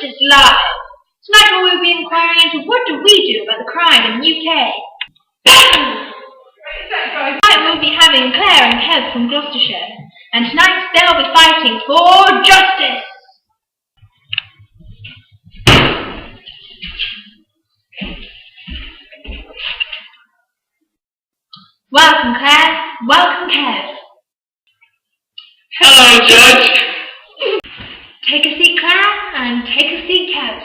Justice Live. Tonight we will be inquiring into what do we do about the crime in the UK. Tonight we'll be having Claire and Kev from Gloucestershire, and tonight they'll be fighting for justice. Welcome, Claire. Welcome, Kev. Hello, Judge. Take a seat, Claire, and take a seat, Kev.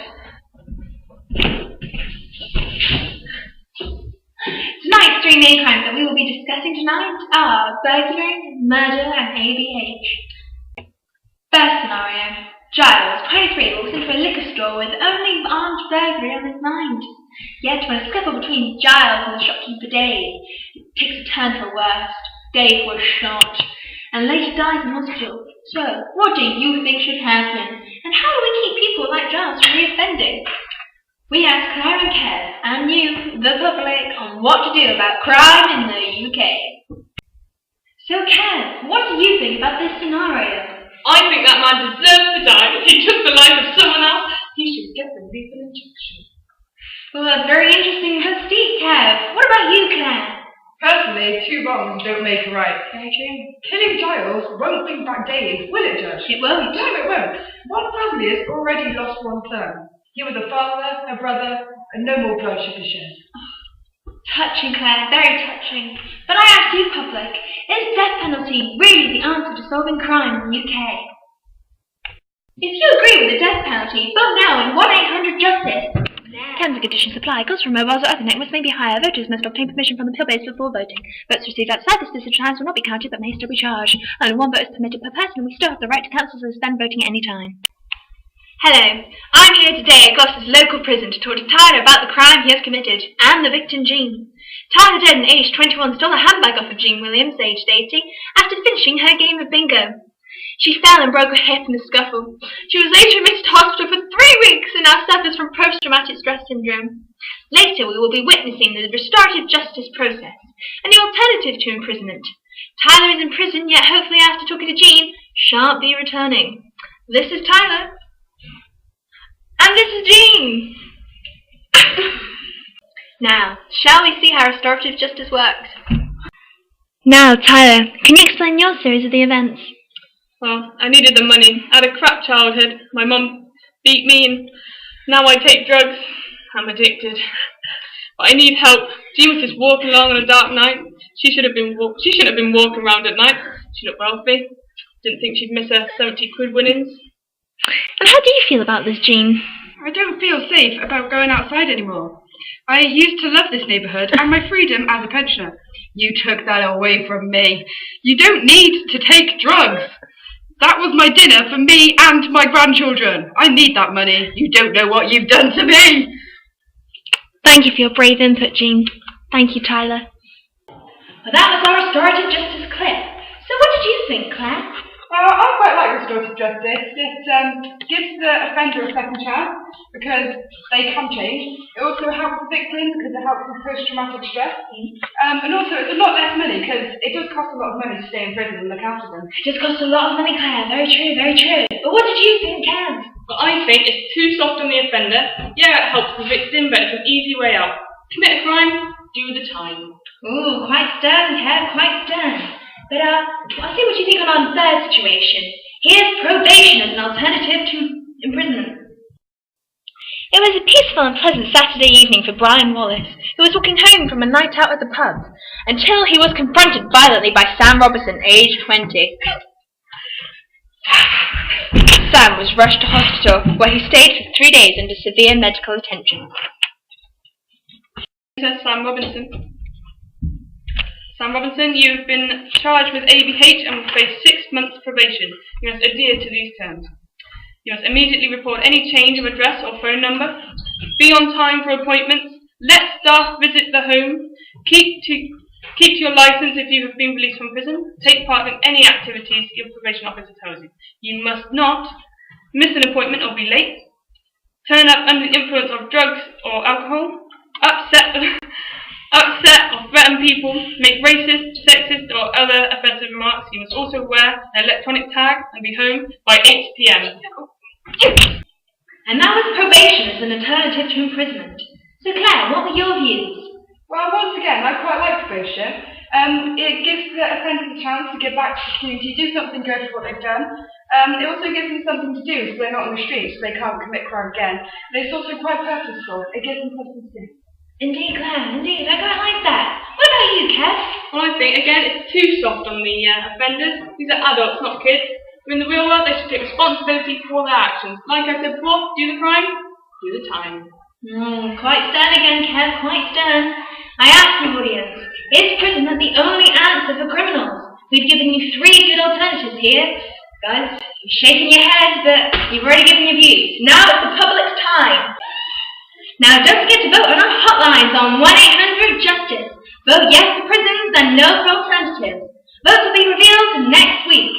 Tonight's three main crimes that we will be discussing tonight are burglary, murder, and ABH. First scenario. Giles, 23, walks into a liquor store with only armed burglary on his mind. Yet when a scuffle between Giles and the shopkeeper Dave takes a turn for worse, Dave was shot and later dies in hospital. So, what do you think should happen? And how do we keep people like Giles from reoffending? We asked Claire and Kev, and you, the public, on what to do about crime in the UK. So Kev, what do you think about this scenario? I think that man deserves to die. If he took the life of someone else, he should get the lethal injection. Well, that's very interesting but steep, Kev. What about you, Claire? Personally, two wrongs don't make a right. Very true. Killing Giles won't bring back Dave, will it, Judge? It won't. No, it won't. One family has already lost one son. He was a father, a brother, and no more blood should be shed. Touching, Claire, very touching. But I ask you, public, is death penalty really the answer to solving crime in the UK? If you agree with the death penalty, vote now in 1-800-JUSTICE. Terms and conditions apply. Costs from mobiles or other networks may be higher. Voters must obtain permission from the pill base before voting. Votes received outside the specific times will not be counted but may still be charged. Only one vote is permitted per person, and we still have the right to cancel or suspend voting at any time. Hello, I'm here today at Gloucester's local prison to talk to Tyler about the crime he has committed, and the victim Jean. Tyler Dead, aged 21, stole a handbag off of Jean Williams, aged 80, after finishing her game of bingo. She fell and broke her hip in the scuffle. She was later admitted to hospital for 3 weeks and now suffers from post-traumatic stress syndrome. Later we will be witnessing the restorative justice process, and the alternative to imprisonment. Tyler is in prison, yet hopefully after talking to Jean, shan't be returning. This is Tyler. And this is Jean! Now, shall we see how restorative justice works? Now, Tyler, can you explain your series of the events? Well, I needed the money. I had a crap childhood. My mum beat me and now I take drugs. I'm addicted. But I need help. Jean was just walking along on a dark night. She shouldn't have been walking around at night. She looked wealthy. Didn't think she'd miss her 70 quid winnings. And how do you feel about this, Jean? I don't feel safe about going outside anymore. I used to love this neighbourhood and my freedom as a pensioner. You took that away from me. You don't need to take drugs. That was my dinner for me and my grandchildren. I need that money. You don't know what you've done to me. Thank you for your brave input, Jean. Thank you, Tyler. Well, that was our restorative justice clip. So what did you think, Claire? Well, I quite like restorative justice. It gives the offender a second chance because they can change. It also helps the victim because it helps with post-traumatic stress. And also it's a lot less money because it does cost a lot of money to stay in prison and look after them. It does cost a lot of money, Claire. Very true, very true. But what did you think, Kev? But I think it's too soft on the offender. Yeah, it helps the victim, but it's an easy way out. Commit a crime, do the time. Ooh, quite stern, Kev, quite stern. But I'll see what you think on our third situation. Here's probation as an alternative to imprisonment. It was a peaceful and pleasant Saturday evening for Brian Wallace, who was walking home from a night out at the pub, until he was confronted violently by Sam Robertson, aged 20. Sam was rushed to hospital, where he stayed for 3 days under severe medical attention. Sam Robinson, you've been charged with ABH and will face 6 months probation. You must adhere to these terms. You must immediately report any change of address or phone number. Be on time for appointments. Let staff visit the home. Keep to your license if you have been released from prison. Take part in any activities your probation officer tells you. You must not miss an appointment or be late. Turn up under the influence of drugs or alcohol. Upset or threaten people, make racist, sexist or other offensive remarks. You must also wear an electronic tag and be home by 8 p.m. And that was probation as an alternative to imprisonment. So Claire, what were your views? Well, once again, I quite like probation. It gives the offenders a chance to get back to the community, do something good for what they've done. It also gives them something to do so they're not on the streets, so they can't commit crime again. And it's also quite purposeful. It gives them something to do. Indeed, Claire, indeed. I quite like that. What about you, Kev? Well, I think, again, it's too soft on the offenders. These are adults, not kids. In the real world, they should take responsibility for their actions. Like I said before, do the crime, do the time. Quite stern again, Kev, quite stern. I ask the audience, is prison the only answer for criminals? We've given you 3 good alternatives here. Guys, you're shaking your heads, but you've already given your views. Now it's the public's time. Now don't forget to vote on our hotlines on 1-800-JUSTICE. Vote yes for prisons and no for alternatives. Votes will be revealed next week.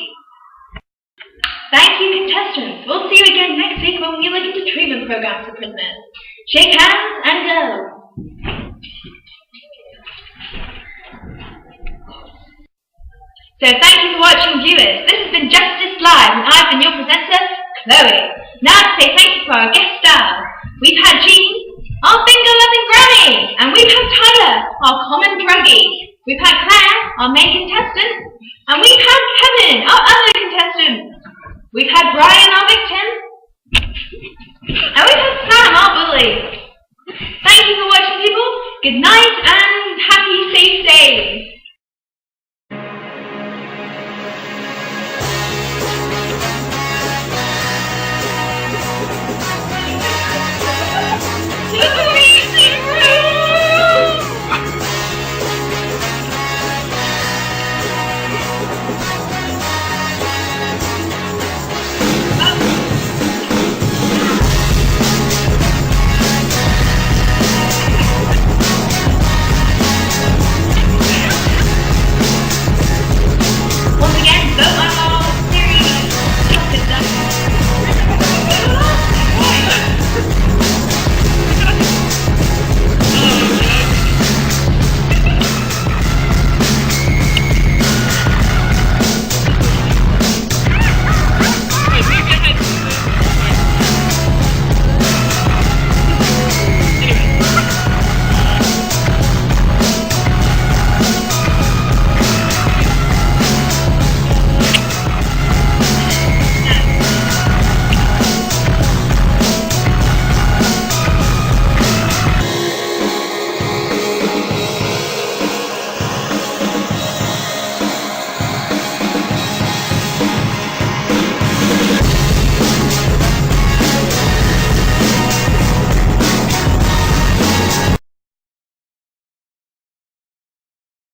Thank you, contestants. We'll see you again next week when we look into treatment programs for prisoners. Shake hands and go. So thank you for watching, viewers. This has been Justice Live, and I've been your presenter, Chloe. Now to say thank you for our guest stars. We've had Jean, our finger-loving granny, and we've had Tyler, our common druggie. We've had Claire, our main contestant, and we've had Kevin, our other contestant. We've had Brian, our victim, and we've had Sam, our bully. Thank you for watching, people. Good night and happy safe days.